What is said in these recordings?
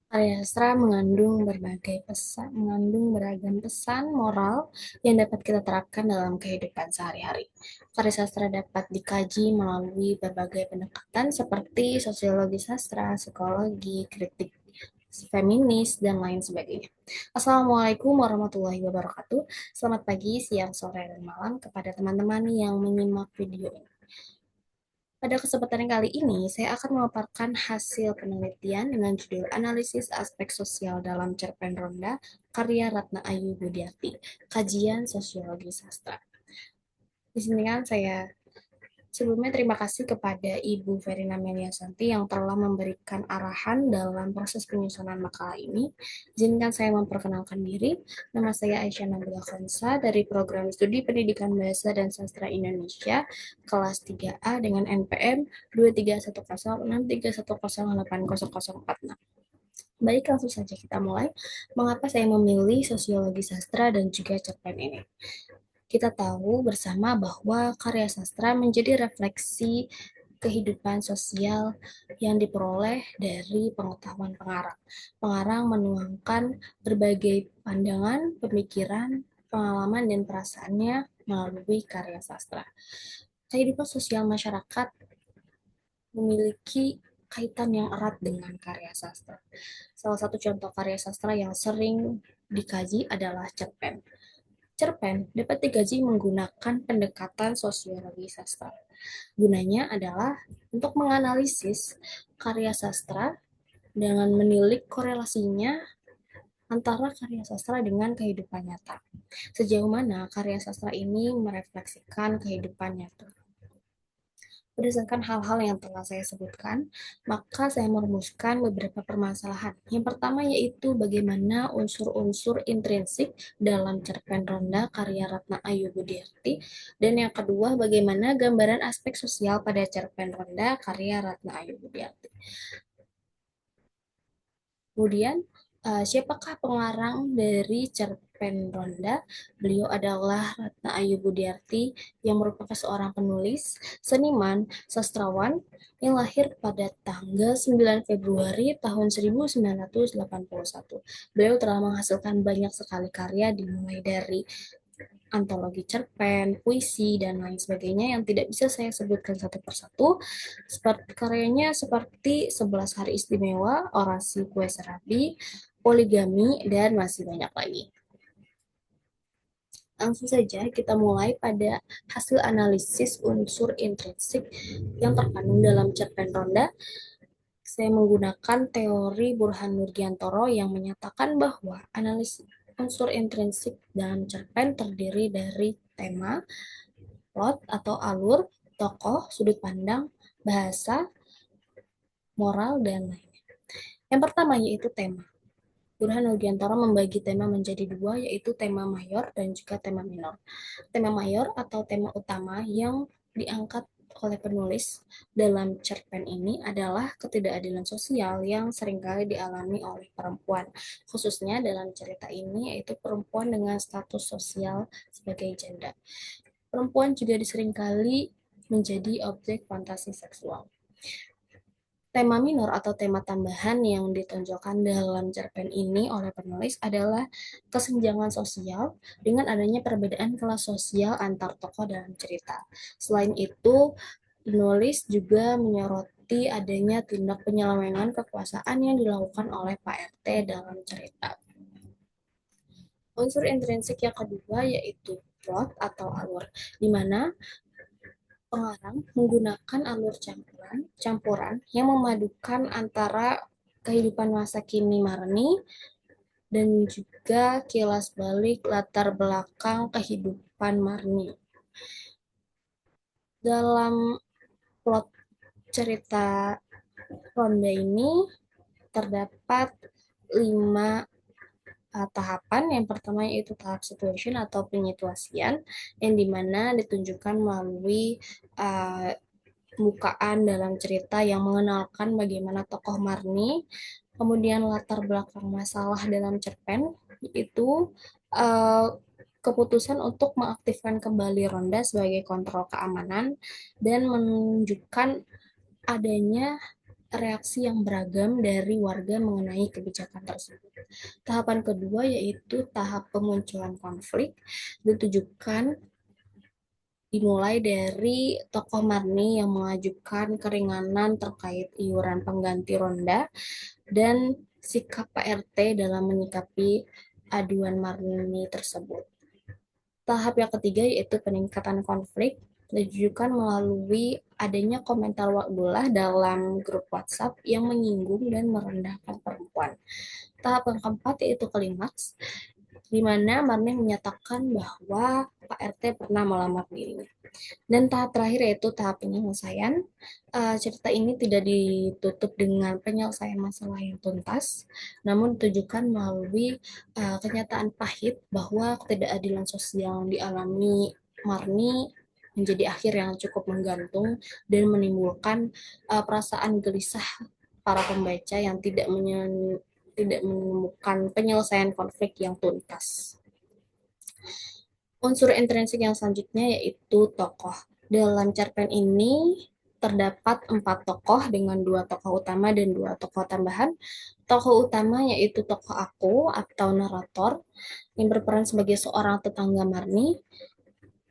Karya sastra mengandung beragam pesan moral yang dapat kita terapkan dalam kehidupan sehari-hari. Karya sastra dapat dikaji melalui berbagai pendekatan seperti sosiologi sastra, psikologi, kritik feminis, dan lain sebagainya. Assalamualaikum warahmatullahi wabarakatuh. Selamat pagi, siang, sore, dan malam kepada teman-teman yang menyimak video ini. Pada kesempatan kali ini, saya akan memaparkan hasil penelitian dengan judul Analisis Aspek Sosial dalam Cerpen Ronda, karya Ratna Ayu Budiarti, Kajian Sosiologi Sastra. Di sini kan saya sebelumnya terima kasih kepada Ibu Verina Meliasanti yang telah memberikan arahan dalam proses penyusunan makalah ini. Izinkan saya memperkenalkan diri. Nama saya Aisyah Nabila Khansa dari Program Studi Pendidikan Bahasa dan Sastra Indonesia kelas 3A dengan NPM 2310631080046. Baik, langsung saja kita mulai. Mengapa saya memilih sosiologi sastra dan juga cerpen ini? Kita tahu bersama bahwa karya sastra menjadi refleksi kehidupan sosial yang diperoleh dari pengetahuan pengarang. Pengarang menuangkan berbagai pandangan, pemikiran, pengalaman, dan perasaannya melalui karya sastra. Kehidupan sosial masyarakat memiliki kaitan yang erat dengan karya sastra. Salah satu contoh karya sastra yang sering dikaji adalah cerpen. Cerpen dapat dikaji menggunakan pendekatan sosiologi sastra. Gunanya adalah untuk menganalisis karya sastra dengan menilik korelasinya antara karya sastra dengan kehidupan nyata. Sejauh mana karya sastra ini merefleksikan kehidupan nyata. Berdasarkan hal-hal yang telah saya sebutkan, maka saya merumuskan beberapa permasalahan. Yang pertama yaitu bagaimana unsur-unsur intrinsik dalam cerpen Ronda karya Ratna Ayu Budiarti, dan yang kedua bagaimana gambaran aspek sosial pada cerpen Ronda karya Ratna Ayu Budiarti. Kemudian, siapakah pengarang dari cerpen Ronda? Beliau adalah Ratna Ayu Budiarti yang merupakan seorang penulis, seniman, sastrawan yang lahir pada tanggal 9 Februari tahun 1981. Beliau telah menghasilkan banyak sekali karya dimulai dari antologi cerpen, puisi, dan lain sebagainya yang tidak bisa saya sebutkan satu persatu. Seperti karyanya seperti 11 Hari Istimewa, Orasi Kue Serabi, Poligami, dan masih banyak lagi. Langsung saja kita mulai pada hasil analisis unsur intrinsik yang terkandung dalam cerpen Ronda. Saya menggunakan teori Burhan Nurgiantoro yang menyatakan bahwa analisis unsur intrinsik dalam cerpen terdiri dari tema, plot atau alur, tokoh, sudut pandang, bahasa, moral, dan lainnya. Yang pertama yaitu tema. Burhan Nurgiantoro membagi tema menjadi dua, yaitu tema mayor dan juga tema minor. Tema mayor atau tema utama yang diangkat oleh penulis dalam cerpen ini adalah ketidakadilan sosial yang seringkali dialami oleh perempuan. Khususnya dalam cerita ini yaitu perempuan dengan status sosial sebagai janda. Perempuan juga seringkali menjadi objek fantasi seksual. Tema minor atau tema tambahan yang ditonjolkan dalam cerpen ini oleh penulis adalah kesenjangan sosial dengan adanya perbedaan kelas sosial antar tokoh dalam cerita. Selain itu, penulis juga menyoroti adanya tindak penyelewengan kekuasaan yang dilakukan oleh Pak RT dalam cerita. Unsur intrinsik yang kedua yaitu plot atau alur, di mana pengarang menggunakan alur campuran yang memadukan antara kehidupan masa kini Marni dan juga kilas balik latar belakang kehidupan Marni. Dalam plot cerita Ronda ini terdapat 5 tahapan. Yang pertama yaitu tahap situation atau penyituasian, yang dimana ditunjukkan melalui pembukaan dalam cerita yang mengenalkan bagaimana tokoh Marni, kemudian latar belakang masalah dalam cerpen, itu keputusan untuk mengaktifkan kembali Ronda sebagai kontrol keamanan dan menunjukkan adanya reaksi yang beragam dari warga mengenai kebijakan tersebut. Tahapan kedua yaitu tahap pemunculan konflik, ditujukan dimulai dari tokoh Marni yang mengajukan keringanan terkait iuran pengganti ronda dan sikap Pak RT dalam menyikapi aduan Marni tersebut. Tahap yang ketiga yaitu peningkatan konflik ditujukan melalui adanya komentar Wakdullah dalam grup WhatsApp yang menyinggung dan merendahkan perempuan. Tahap yang keempat yaitu klimaks, di mana Marni menyatakan bahwa Pak RT pernah melamar dirinya. Dan tahap terakhir yaitu tahap penyelesaian. Cerita ini tidak ditutup dengan penyelesaian masalah yang tuntas, namun ditujukan melalui kenyataan pahit bahwa ketidakadilan sosial yang dialami Marni menjadi akhir yang cukup menggantung dan menimbulkan perasaan gelisah para pembaca yang tidak menemukan penyelesaian konflik yang tuntas. Unsur intrinsik yang selanjutnya yaitu tokoh. Dalam cerpen ini terdapat 4 tokoh dengan 2 tokoh utama dan 2 tokoh tambahan. Tokoh utama yaitu tokoh aku atau narator yang berperan sebagai seorang tetangga Marni.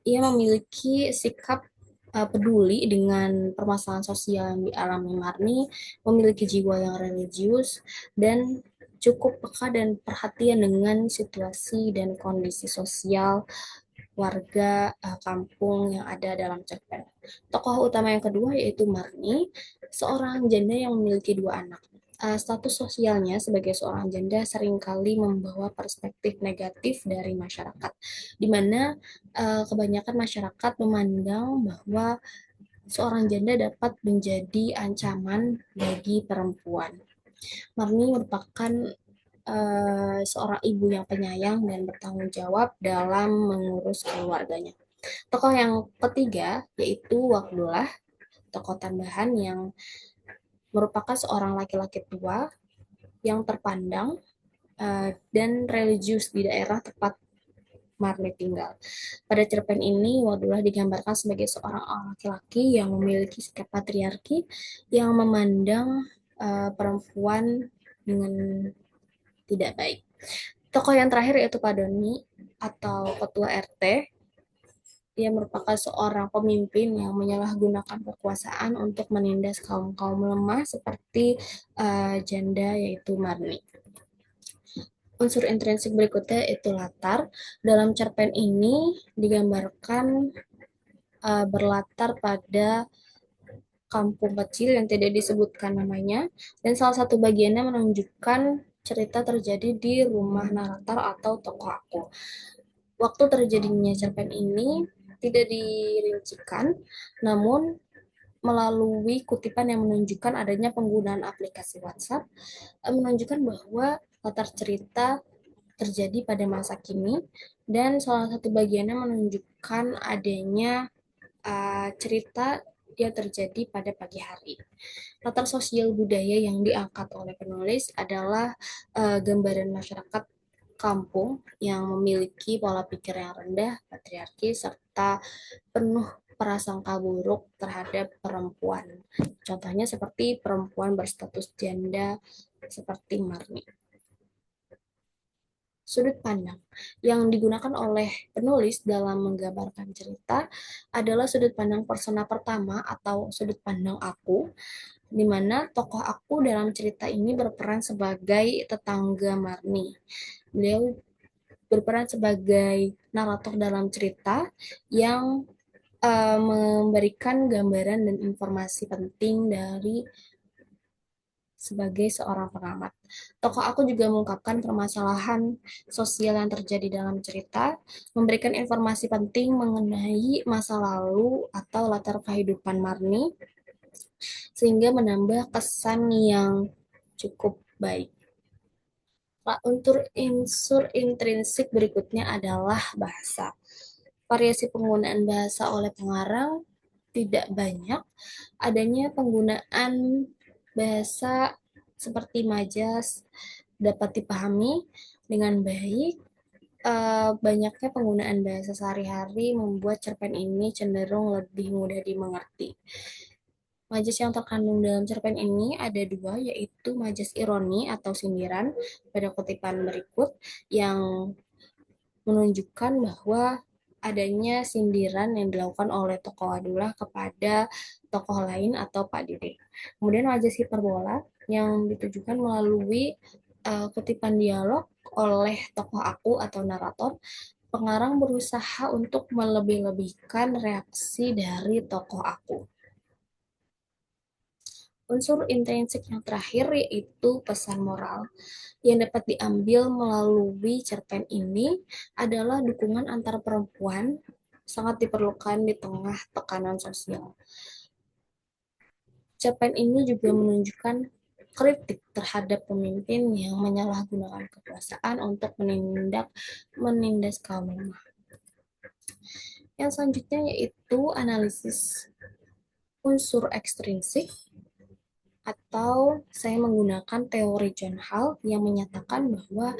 Ia memiliki sikap peduli dengan permasalahan sosial yang dialami Marni, memiliki jiwa yang religius, dan cukup peka dan perhatian dengan situasi dan kondisi sosial warga kampung yang ada dalam cerpen. Tokoh utama yang kedua yaitu Marni, seorang janda yang memiliki 2 anak. Status sosialnya sebagai seorang janda seringkali membawa perspektif negatif dari masyarakat, di mana kebanyakan masyarakat memandang bahwa seorang janda dapat menjadi ancaman bagi perempuan. Marni merupakan seorang ibu yang penyayang dan bertanggung jawab dalam mengurus keluarganya. Tokoh yang ketiga yaitu Wakdullah, tokoh tambahan yang merupakan seorang laki-laki tua yang terpandang dan religius di daerah tempat Marni tinggal. Pada cerpen ini, Wakdullah digambarkan sebagai seorang laki-laki yang memiliki sikap patriarki yang memandang perempuan dengan tidak baik. Tokoh yang terakhir yaitu Pak Doni atau Ketua RT. Dia merupakan seorang pemimpin yang menyalahgunakan kekuasaan untuk menindas kaum-kaum lemah seperti janda yaitu Marni. Unsur intrinsik berikutnya itu latar. Dalam cerpen ini digambarkan berlatar pada kampung kecil yang tidak disebutkan namanya, dan salah satu bagiannya menunjukkan cerita terjadi di rumah narator atau tokoh aku. Waktu terjadinya cerpen ini tidak dirincikan, namun melalui kutipan yang menunjukkan adanya penggunaan aplikasi WhatsApp, menunjukkan bahwa latar cerita terjadi pada masa kini, dan salah satu bagiannya menunjukkan adanya cerita yang terjadi pada pagi hari. Latar sosial budaya yang diangkat oleh penulis adalah gambaran masyarakat kampung yang memiliki pola pikir yang rendah, patriarki, serta penuh prasangka buruk terhadap perempuan. Contohnya seperti perempuan berstatus janda seperti Marni. Sudut pandang yang digunakan oleh penulis dalam menggambarkan cerita adalah sudut pandang persona pertama atau sudut pandang aku, di mana tokoh aku dalam cerita ini berperan sebagai tetangga Marni. Beliau berperan sebagai narator dalam cerita yang memberikan gambaran dan informasi penting dari sebagai seorang pengamat. Tokoh aku juga mengungkapkan permasalahan sosial yang terjadi dalam cerita, memberikan informasi penting mengenai masa lalu atau latar kehidupan Marni, sehingga menambah kesan yang cukup baik. Unsur intrinsik berikutnya adalah bahasa. Variasi penggunaan bahasa oleh pengarang tidak banyak. Adanya penggunaan bahasa seperti majas dapat dipahami dengan baik. Banyaknya penggunaan bahasa sehari-hari membuat cerpen ini cenderung lebih mudah dimengerti. Majas yang terkandung dalam cerpen ini ada dua, yaitu majas ironi atau sindiran pada kutipan berikut yang menunjukkan bahwa adanya sindiran yang dilakukan oleh tokoh Adullah kepada tokoh lain atau Pak Dede. Kemudian majas hiperbola yang ditujukan melalui kutipan dialog oleh tokoh aku atau narator. Pengarang berusaha untuk melebih-lebihkan reaksi dari tokoh aku. Unsur intrinsik yang terakhir yaitu pesan moral yang dapat diambil melalui cerpen ini adalah dukungan antar perempuan sangat diperlukan di tengah tekanan sosial. Cerpen ini juga menunjukkan kritik terhadap pemimpin yang menyalahgunakan kekuasaan untuk menindas kaum lemah. Yang selanjutnya yaitu analisis unsur ekstrinsik atau saya menggunakan teori John Hall yang menyatakan bahwa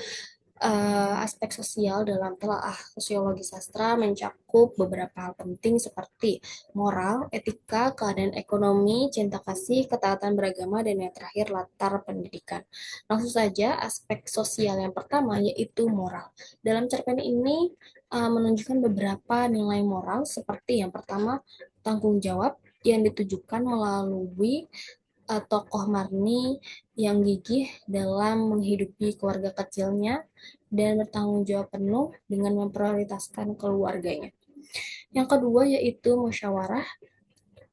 aspek sosial dalam telaah sosiologi sastra mencakup beberapa hal penting seperti moral, etika, keadaan ekonomi, cinta kasih, ketaatan beragama, dan yang terakhir latar pendidikan. Langsung saja aspek sosial yang pertama yaitu moral. Dalam cerpen ini menunjukkan beberapa nilai moral seperti yang pertama tanggung jawab yang ditujukan melalui tokoh Marni yang gigih dalam menghidupi keluarga kecilnya dan bertanggung jawab penuh dengan memprioritaskan keluarganya. Yang kedua yaitu musyawarah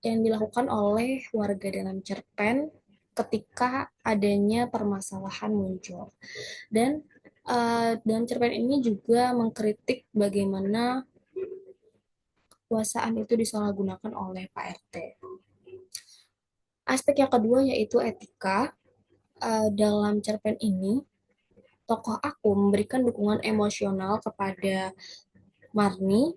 yang dilakukan oleh warga dalam cerpen ketika adanya permasalahan muncul. Dan dalam cerpen ini juga mengkritik bagaimana kekuasaan itu disalahgunakan oleh Pak RT. Aspek yang kedua yaitu etika. Dalam cerpen ini tokoh aku memberikan dukungan emosional kepada Marni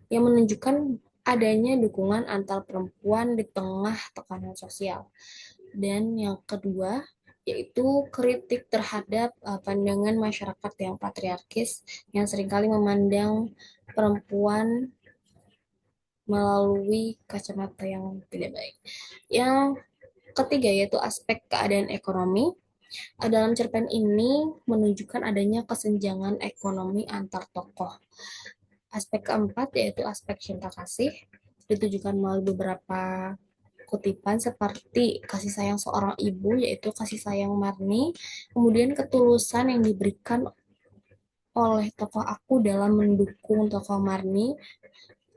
yang menunjukkan adanya dukungan antar perempuan di tengah tekanan sosial. Dan yang kedua, yaitu kritik terhadap pandangan masyarakat yang patriarkis yang seringkali memandang perempuan melalui kacamata yang tidak baik. Yang ketiga yaitu aspek keadaan ekonomi. Dalam cerpen ini menunjukkan adanya kesenjangan ekonomi antar tokoh. Aspek keempat yaitu aspek cinta kasih, ditujukan melalui beberapa kutipan seperti kasih sayang seorang ibu, yaitu kasih sayang Marni, kemudian ketulusan yang diberikan oleh tokoh aku dalam mendukung tokoh Marni,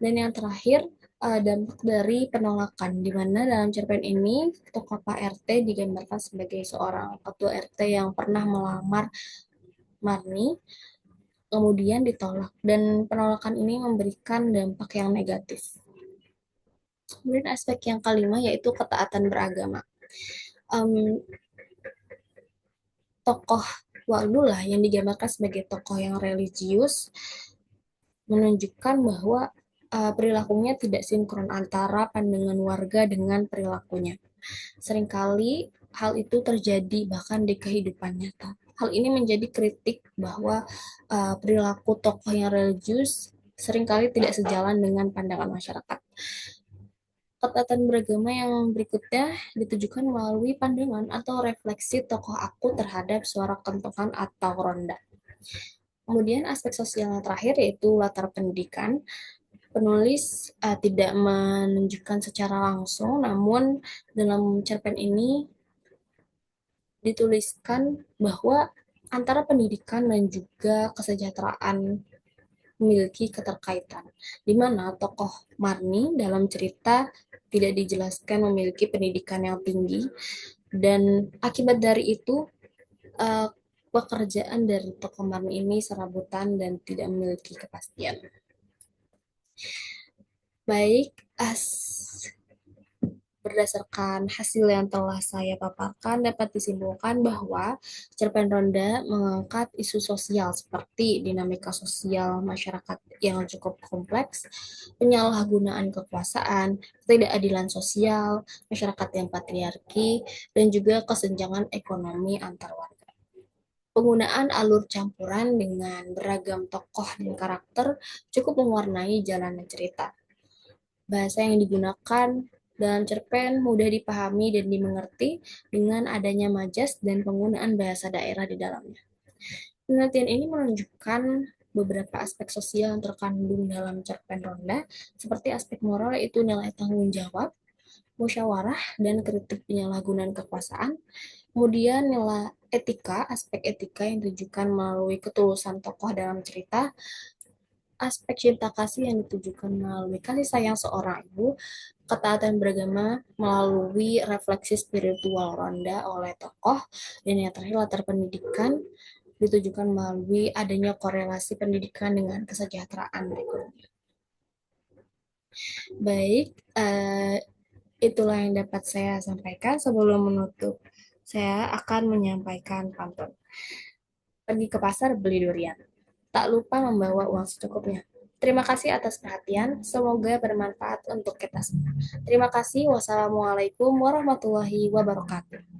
dan yang terakhir dampak dari penolakan, di mana dalam cerpen ini tokoh Pak RT digambarkan sebagai seorang ketua RT yang pernah melamar Marni, kemudian ditolak, dan penolakan ini memberikan dampak yang negatif. Kemudian aspek yang kelima yaitu ketaatan beragama. Um, Tokoh Waldullah yang digambarkan sebagai tokoh yang religius menunjukkan bahwa perilakunya tidak sinkron antara pandangan warga dengan perilakunya. Seringkali hal itu terjadi bahkan di kehidupan nyata. Hal ini menjadi kritik bahwa perilaku tokoh yang religius seringkali tidak sejalan dengan pandangan masyarakat. Ketaatan beragama yang berikutnya ditujukan melalui pandangan atau refleksi tokoh aku terhadap suara kentongan atau ronda. Kemudian aspek sosial yang terakhir yaitu latar pendidikan. Penulis tidak menunjukkan secara langsung, namun dalam cerpen ini dituliskan bahwa antara pendidikan dan juga kesejahteraan memiliki keterkaitan, di mana tokoh Marni dalam cerita tidak dijelaskan memiliki pendidikan yang tinggi, dan akibat dari itu uh, pekerjaan dari tokoh Marni ini serabutan dan tidak memiliki kepastian. Baik, berdasarkan hasil yang telah saya paparkan, dapat disimpulkan bahwa cerpen Ronda mengangkat isu sosial seperti dinamika sosial masyarakat yang cukup kompleks, penyalahgunaan kekuasaan, ketidakadilan sosial, masyarakat yang patriarki, dan juga kesenjangan ekonomi antar warga. Penggunaan alur campuran dengan beragam tokoh dan karakter cukup mewarnai jalannya cerita. Bahasa yang digunakan Dalam cerpen mudah dipahami dan dimengerti dengan adanya majas dan penggunaan bahasa daerah di dalamnya. Penelitian ini menunjukkan beberapa aspek sosial yang terkandung dalam cerpen ronda, seperti aspek moral yaitu nilai tanggung jawab, musyawarah, dan kritik penyalahgunaan kekuasaan. Kemudian nilai etika, aspek etika yang ditujukan melalui ketulusan tokoh dalam cerita, aspek cinta kasih yang ditujukan melalui kasih sayang seorang ibu, ketaatan beragama melalui refleksi spiritual ronda oleh tokoh, dan yang terakhir latar pendidikan ditujukan melalui adanya korelasi pendidikan dengan kesejahteraan berikutnya. Baik, itulah yang dapat saya sampaikan. Sebelum menutup, saya akan menyampaikan pantun. Pergi ke pasar beli durian. Tak lupa membawa uang secukupnya. Terima kasih atas perhatian. Semoga bermanfaat untuk kita semua. Terima kasih. Wassalamualaikum warahmatullahi wabarakatuh.